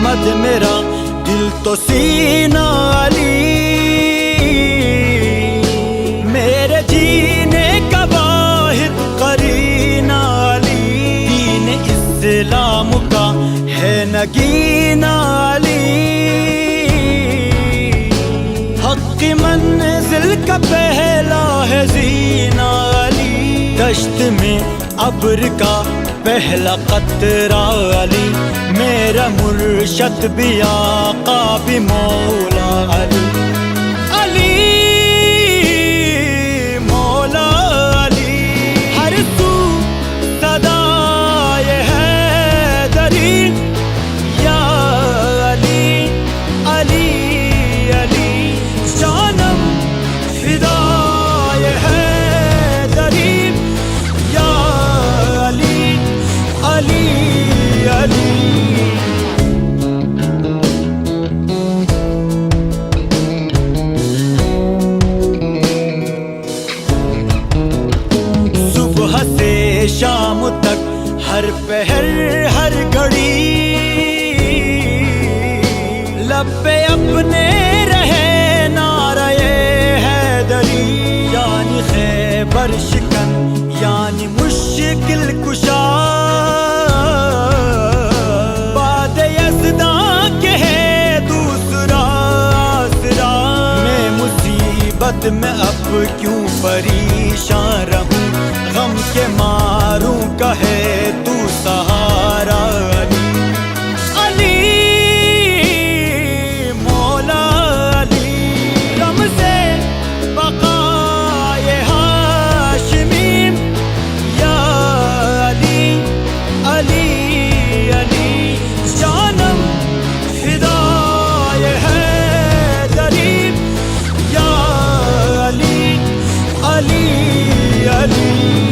محمد میرا دل تو سینہ علی، میرے جینے کا واحد قرینہ علی، دین اسلام کا ہے نگینہ علی، حق کی منزل کا پہلا ہے زینہ علی، دشت میں ابر کا پہلا قطرہ علی، میرا مرشد بھی آقا بھی مولا علی، علی مولا علی، ہر سو صدائے حیدری یا علی علی علی، جانم فدائے حیدری یا علی علی علی۔ صبح سے شام تک ہر پہر ہر گھڑی لب پہ اپنے رہے نعرہ حیدری، یعنی خیبر شکن یعنی مشکل کشا، باد یزداں کے ہے دوسرا آسرا، میں مصیبت میں اب کیوں پریشان رہوں، غم کے ماروں کہے تو سہارا علی، علی مولا علی، رمز بقائے ہاشمی یا علی علی علی، جانم فدائے حیدری یا علی علی علی۔